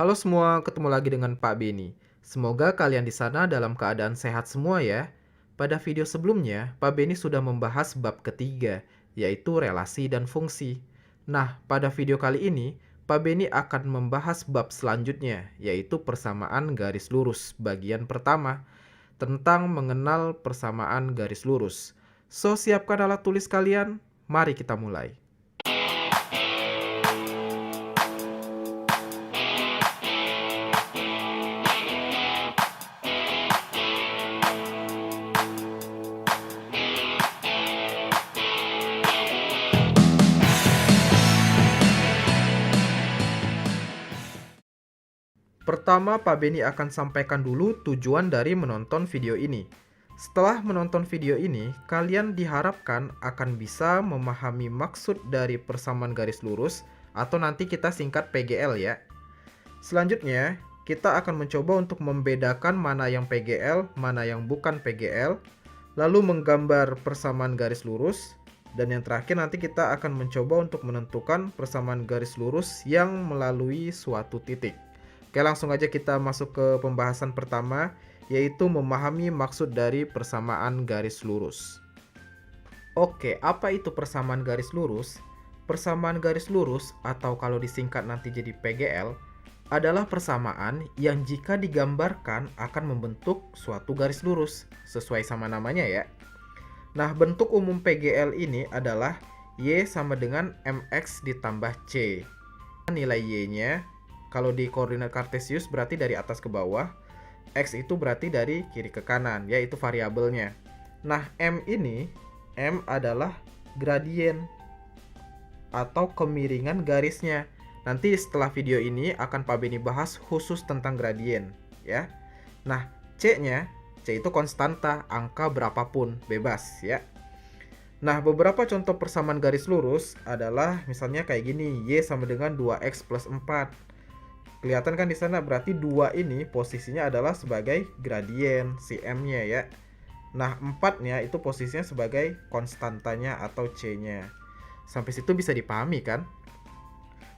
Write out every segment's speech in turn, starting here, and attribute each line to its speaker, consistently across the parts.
Speaker 1: Halo semua, ketemu lagi dengan Pak Beni. Semoga kalian di sana dalam keadaan sehat semua ya. Pada video sebelumnya, Pak Beni sudah membahas bab ketiga, yaitu relasi dan fungsi. Nah, pada video kali ini, Pak Beni akan membahas bab selanjutnya, yaitu persamaan garis lurus, bagian pertama, tentang mengenal persamaan garis lurus. So, siapkan alat tulis kalian, mari kita mulai. Pertama, Pak Beni akan sampaikan dulu tujuan dari menonton video ini. Setelah menonton video ini, kalian diharapkan akan bisa memahami maksud dari persamaan garis lurus atau nanti kita singkat PGL ya. Selanjutnya, kita akan mencoba untuk membedakan mana yang PGL, mana yang bukan PGL, lalu menggambar persamaan garis lurus, dan yang terakhir nanti kita akan mencoba untuk menentukan persamaan garis lurus yang melalui suatu titik. Oke, langsung aja kita masuk ke pembahasan pertama, yaitu memahami maksud dari persamaan garis lurus. Oke, apa itu persamaan garis lurus? Persamaan garis lurus, atau kalau disingkat nanti jadi PGL, adalah persamaan yang jika digambarkan akan membentuk suatu garis lurus, sesuai sama namanya ya. Nah, bentuk umum PGL ini adalah Y sama dengan MX ditambah C. Nilai Y-nya, kalau di koordinat kartesius berarti dari atas ke bawah, X itu berarti dari kiri ke kanan, yaitu variabelnya. Nah, M adalah gradien atau kemiringan garisnya. Nanti setelah video ini akan Pak Beni bahas khusus tentang gradien, ya. Nah, C itu konstanta, angka berapapun, bebas, ya. Nah, beberapa contoh persamaan garis lurus adalah misalnya kayak gini, Y sama dengan 2X plus 4. Kelihatan kan di sana berarti 2 ini posisinya adalah sebagai gradien si M-nya ya. Nah, 4-nya itu posisinya sebagai konstantanya atau C-nya. Sampai situ bisa dipahami kan?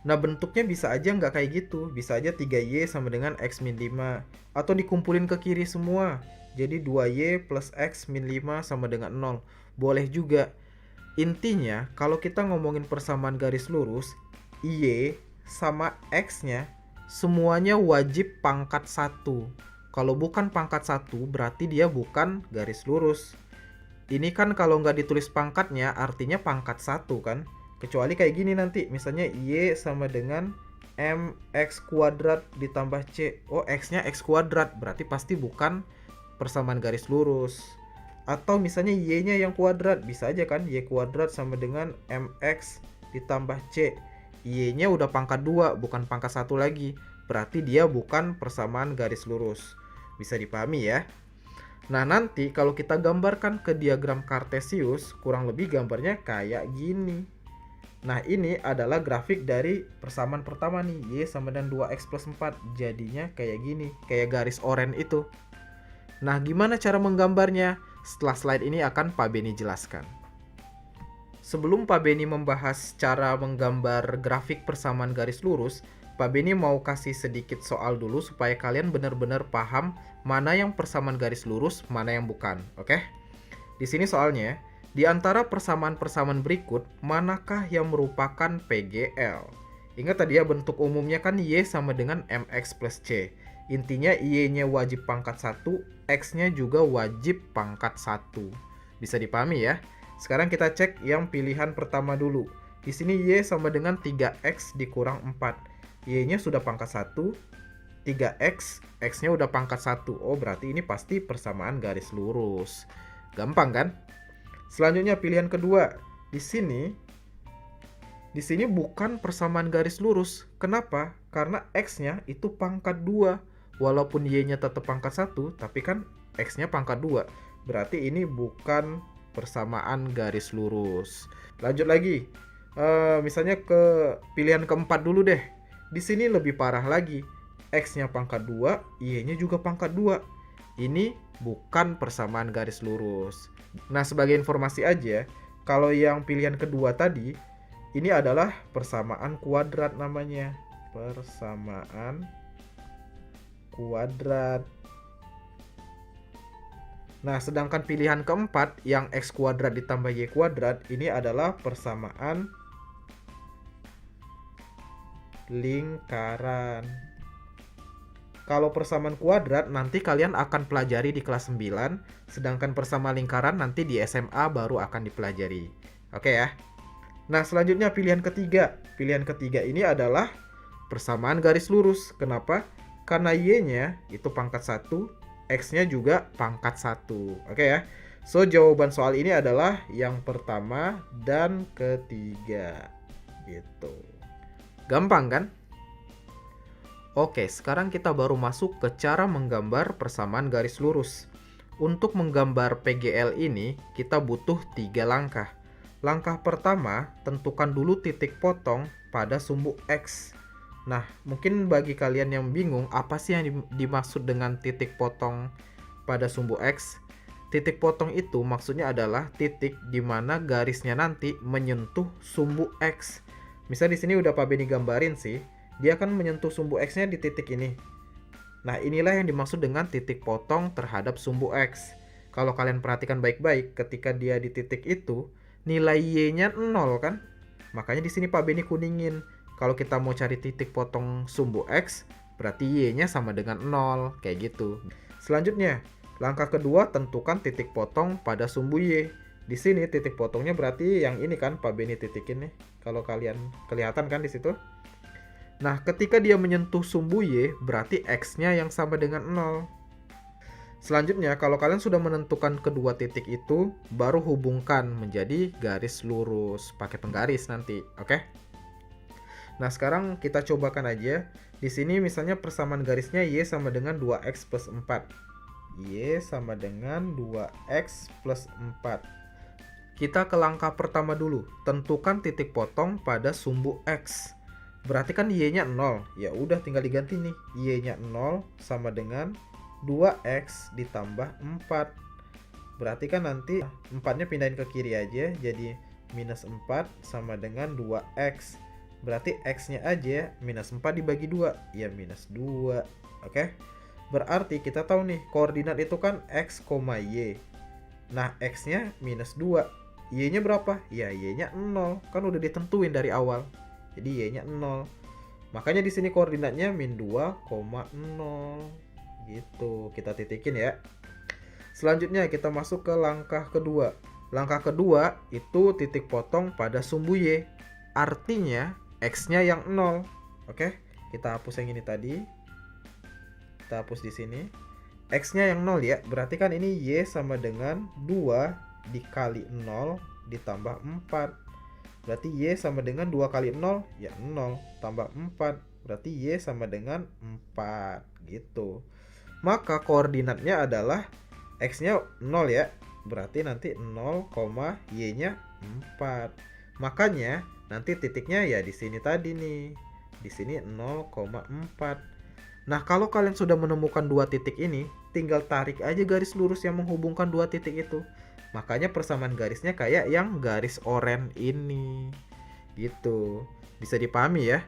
Speaker 1: Nah, bentuknya bisa aja nggak kayak gitu. Bisa aja 3Y sama dengan X min 5. Atau dikumpulin ke kiri semua. Jadi 2Y plus X min 5 sama dengan 0. Boleh juga. Intinya, kalau kita ngomongin persamaan garis lurus, Y sama X-nya semuanya wajib pangkat 1. Kalau bukan pangkat 1 berarti dia bukan garis lurus. Ini kan kalau nggak ditulis pangkatnya artinya pangkat 1 kan. Kecuali kayak gini nanti, misalnya Y sama dengan MX kuadrat ditambah C. Oh, X-nya X kuadrat, berarti pasti bukan persamaan garis lurus. Atau misalnya Y-nya yang kuadrat, bisa aja kan Y kuadrat sama dengan MX ditambah C. Y-nya udah pangkat 2, bukan pangkat 1 lagi. Berarti dia bukan persamaan garis lurus. Bisa dipahami ya? Nah, nanti kalau kita gambarkan ke diagram kartesius, kurang lebih gambarnya kayak gini. Nah, ini adalah grafik dari persamaan pertama nih, Y sama dengan 2X plus 4. Jadinya kayak gini, kayak garis oranye itu. Nah, gimana cara menggambarnya? Setelah slide ini akan Pak Beni jelaskan. Sebelum Pak Beni membahas cara menggambar grafik persamaan garis lurus, Pak Beni mau kasih sedikit soal dulu supaya kalian benar-benar paham mana yang persamaan garis lurus, mana yang bukan, oke? Di sini soalnya, di antara persamaan-persamaan berikut, manakah yang merupakan PGL? Ingat tadi ya, bentuk umumnya kan Y sama dengan MX plus C. Intinya Y-nya wajib pangkat 1, X-nya juga wajib pangkat 1. Bisa dipahami ya? Sekarang kita cek yang pilihan pertama dulu. Di sini Y sama dengan 3X dikurang 4. Y-nya sudah pangkat 1, 3X, X-nya udah pangkat 1. Oh, berarti ini pasti persamaan garis lurus. Gampang kan? Selanjutnya pilihan kedua. Di sini bukan persamaan garis lurus. Kenapa? Karena X-nya itu pangkat 2. Walaupun Y-nya tetap pangkat 1, tapi kan X-nya pangkat 2. Berarti ini bukan persamaan garis lurus. Lanjut lagi. Misalnya ke pilihan keempat dulu deh. Di sini lebih parah lagi. X-nya pangkat 2, Y-nya juga pangkat 2. Ini bukan persamaan garis lurus. Nah, sebagai informasi aja, kalau yang pilihan kedua tadi, ini adalah persamaan kuadrat namanya. Persamaan kuadrat. Nah, sedangkan pilihan keempat yang x kuadrat ditambah y kuadrat ini adalah persamaan lingkaran. Kalau persamaan kuadrat nanti kalian akan pelajari di kelas 9, sedangkan persamaan lingkaran nanti di SMA baru akan dipelajari. Oke ya. Nah, selanjutnya pilihan ketiga. Pilihan ketiga ini adalah persamaan garis lurus. Kenapa? Karena y-nya itu pangkat 1, x-nya juga pangkat 1. Oke ya. So, jawaban soal ini adalah yang pertama dan ketiga. Gitu. Gampang kan? Oke, sekarang kita baru masuk ke cara menggambar persamaan garis lurus. Untuk menggambar PGL ini, kita butuh 3 langkah. Langkah pertama, tentukan dulu titik potong pada sumbu X. Nah, mungkin bagi kalian yang bingung, apa sih yang dimaksud dengan titik potong pada sumbu X? Titik potong itu maksudnya adalah titik di mana garisnya nanti menyentuh sumbu X. Misal di sini udah Pak Beni gambarin sih. Dia akan menyentuh sumbu X-nya di titik ini. Nah, inilah yang dimaksud dengan titik potong terhadap sumbu X. Kalau kalian perhatikan baik-baik, ketika dia di titik itu, nilai Y-nya 0 kan? Makanya di sini Pak Beni kuningin. Kalau kita mau cari titik potong sumbu X, berarti Y-nya sama dengan 0, kayak gitu. Selanjutnya, langkah kedua tentukan titik potong pada sumbu Y. Di sini titik potongnya berarti yang ini kan Pak Beni titikin nih. Kalau kalian kelihatan kan di situ? Nah, ketika dia menyentuh sumbu Y, berarti X-nya yang sama dengan 0. Selanjutnya, kalau kalian sudah menentukan kedua titik itu, baru hubungkan menjadi garis lurus. Pakai penggaris nanti, oke? Nah, sekarang kita cobakan aja. Di sini misalnya persamaan garisnya Y sama dengan 2X plus 4. Y sama dengan 2X plus 4. Kita ke langkah pertama dulu. Tentukan titik potong pada sumbu X. Berarti kan Y-nya 0. Ya udah tinggal diganti nih. Y-nya 0 sama dengan 2X ditambah 4. Berarti kan nanti 4-nya pindahin ke kiri aja. Jadi minus 4 sama dengan 2X. Berarti X-nya aja minus 4 dibagi 2. Ya minus 2. Oke. Berarti kita tahu nih koordinat itu kan X, Y. Nah X-nya minus 2. Y-nya berapa? Ya Y-nya 0. Kan udah ditentuin dari awal. Jadi Y-nya 0. Makanya di sini koordinatnya min 2,0. Gitu. Kita titikin ya. Selanjutnya kita masuk ke langkah kedua. Langkah kedua itu titik potong pada sumbu Y. Artinya X-nya yang 0. Oke, kita hapus yang ini tadi. Kita hapus di sini. X-nya yang 0 ya. Berarti kan ini Y sama dengan 2 dikali 0 ditambah 4. Berarti Y sama dengan 2 kali 0, ya 0, tambah 4. Berarti Y sama dengan 4, gitu. Maka koordinatnya adalah X-nya 0 ya. Berarti nanti 0, Y-nya 4. Makanya nanti titiknya ya di sini tadi nih. Di sini 0,4. Nah, kalau kalian sudah menemukan dua titik ini, tinggal tarik aja garis lurus yang menghubungkan dua titik itu. Makanya persamaan garisnya kayak yang garis oranye ini. Gitu. Bisa dipahami ya.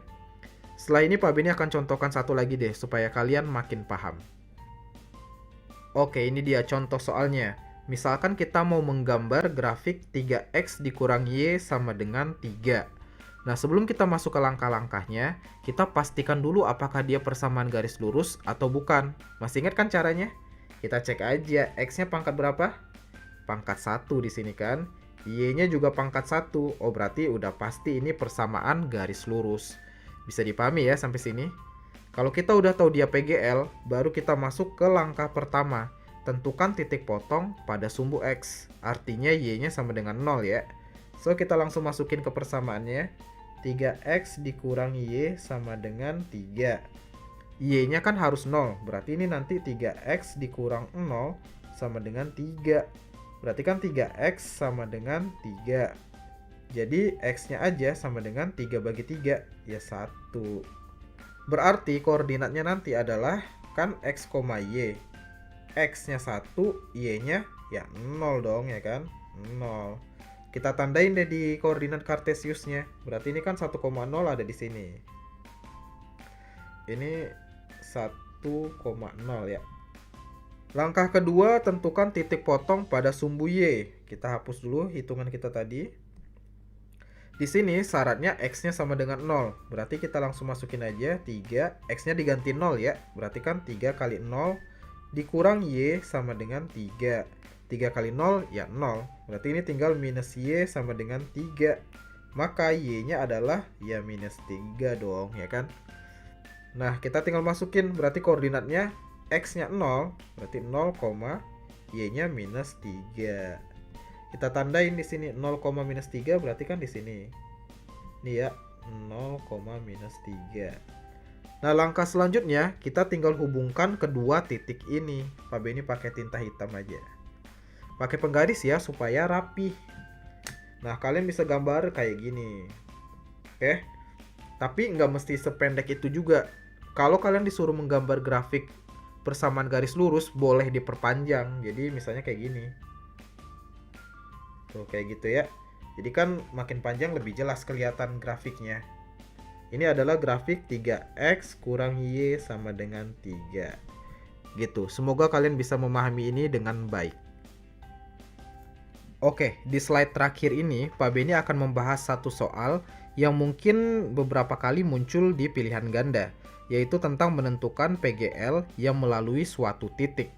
Speaker 1: Setelah ini Pak Beni akan contohkan satu lagi deh supaya kalian makin paham. Oke, ini dia contoh soalnya. Misalkan kita mau menggambar grafik 3X dikurang Y sama dengan 3. Nah, sebelum kita masuk ke langkah-langkahnya, kita pastikan dulu apakah dia persamaan garis lurus atau bukan. Masih ingat kan caranya? Kita cek aja X-nya pangkat berapa? Pangkat 1 di sini kan. Y-nya juga pangkat 1. Oh, berarti udah pasti ini persamaan garis lurus. Bisa dipahami ya sampai sini? Kalau kita udah tahu dia PGL, baru kita masuk ke langkah pertama. Tentukan titik potong pada sumbu X. Artinya Y-nya sama dengan 0 ya. So, kita langsung masukin ke persamaannya. 3X dikurang Y sama dengan 3. Y-nya kan harus 0. Berarti ini nanti 3X dikurang 0 sama dengan 3. Berarti kan 3X sama dengan 3. Jadi X-nya aja sama dengan 3 bagi 3. Ya 1. Berarti koordinatnya nanti adalah kan X, Y. X-nya 1, Y-nya ya 0 dong ya kan. 0. Kita tandain deh di koordinat kartesiusnya. Berarti ini kan 1,0 ada di sini. Ini 1,0 1,0 ya. Langkah kedua, tentukan titik potong pada sumbu Y. Kita hapus dulu hitungan kita tadi. Di sini syaratnya X-nya sama dengan 0. Berarti kita langsung masukin aja 3. X-nya diganti 0 ya. Berarti kan 3 kali 0 dikurang Y sama dengan 3. 3 kali 0 ya 0. Berarti ini tinggal minus Y sama dengan 3. Maka Y-nya adalah ya minus 3 dong, ya kan? Nah, kita tinggal masukin, berarti koordinatnya X-nya 0, berarti 0, Y-nya minus 3. Kita tandain di sini 0, minus 3 berarti kan di sini. Ini ya, 0, minus 3. Nah, langkah selanjutnya kita tinggal hubungkan kedua titik ini. Pak Beni pakai tinta hitam aja. Pakai penggaris ya supaya rapi. Nah, kalian bisa gambar kayak gini. Oke. Tapi nggak mesti sependek itu juga. Kalau kalian disuruh menggambar grafik persamaan garis lurus, boleh diperpanjang. Jadi misalnya kayak gini. Tuh kayak gitu ya. Jadi kan makin panjang lebih jelas kelihatan grafiknya. Ini adalah grafik 3X kurang Y sama dengan 3. Gitu. Semoga kalian bisa memahami ini dengan baik. Oke, di slide terakhir ini, Pak Beni akan membahas satu soal yang mungkin beberapa kali muncul di pilihan ganda, yaitu tentang menentukan PGL yang melalui suatu titik.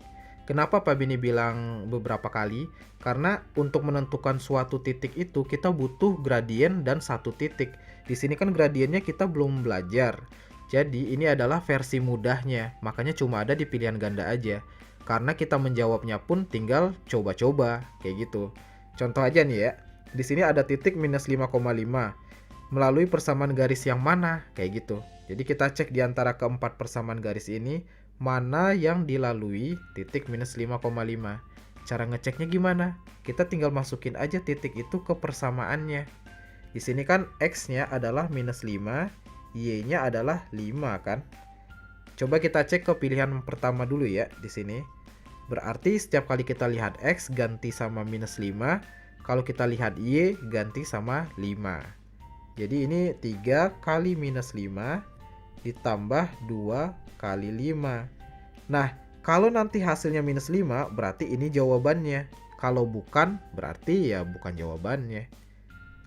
Speaker 1: Kenapa Pak Beni bilang beberapa kali? Karena untuk menentukan suatu titik itu kita butuh gradien dan satu titik. Di sini kan gradiennya kita belum belajar. Jadi ini adalah versi mudahnya, makanya cuma ada di pilihan ganda aja. Karena kita menjawabnya pun tinggal coba-coba, kayak gitu. Contoh aja nih ya, di sini ada titik minus 5,5. Melalui persamaan garis yang mana? Kayak gitu. Jadi kita cek di antara keempat persamaan garis ini, mana yang dilalui titik minus 5,5. Cara ngeceknya gimana? Kita tinggal masukin aja titik itu ke persamaannya. Di sini kan X-nya adalah minus 5, Y-nya adalah 5 kan? Coba kita cek ke pilihan pertama dulu ya di sini. Berarti setiap kali kita lihat X ganti sama minus 5, kalau kita lihat Y ganti sama 5. Jadi ini 3 kali minus 5 ditambah 2 kali 5. Nah, kalau nanti hasilnya minus 5 berarti ini jawabannya. Kalau bukan berarti ya bukan jawabannya.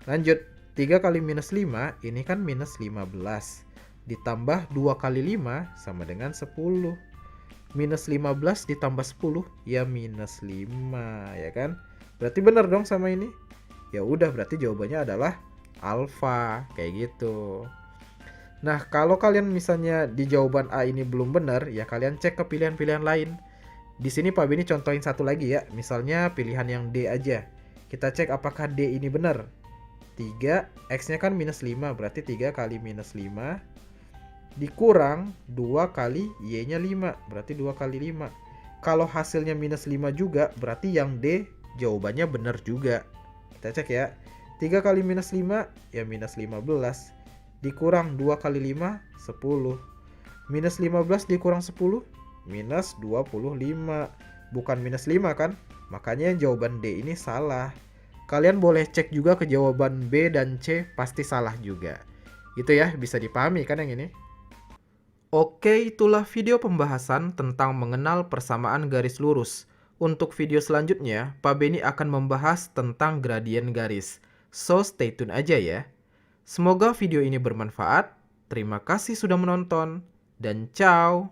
Speaker 1: Lanjut, 3 kali minus 5 ini kan minus 15. Ditambah 2 kali 5 sama dengan 10. Minus 15 ditambah 10 ya minus 5 ya kan. Berarti benar dong sama ini. Ya udah berarti jawabannya adalah alfa kayak gitu. Nah, kalau kalian misalnya di jawaban A ini belum benar, ya kalian cek ke pilihan-pilihan lain. Di sini Pak Beni contohin satu lagi ya. Misalnya pilihan yang D aja. Kita cek apakah D ini benar. 3, X-nya kan minus 5, berarti 3 kali minus 5 dikurang 2 kali Y-nya 5, berarti 2 kali 5. Kalau hasilnya minus 5 juga, berarti yang D jawabannya benar juga. Kita cek ya. 3 kali minus 5 ya minus 15. Dikurang 2 kali 5, 10. Minus 15 dikurang 10, minus 25. Bukan minus 5 kan? Makanya jawaban D ini salah. Kalian boleh cek juga ke jawaban B dan C, pasti salah juga. Itu ya, bisa dipahami kan yang ini? Oke, itulah video pembahasan tentang mengenal persamaan garis lurus. Untuk video selanjutnya, Pak Beni akan membahas tentang gradien garis. So, stay tune aja ya. Semoga video ini bermanfaat. Terima kasih sudah menonton, dan ciao!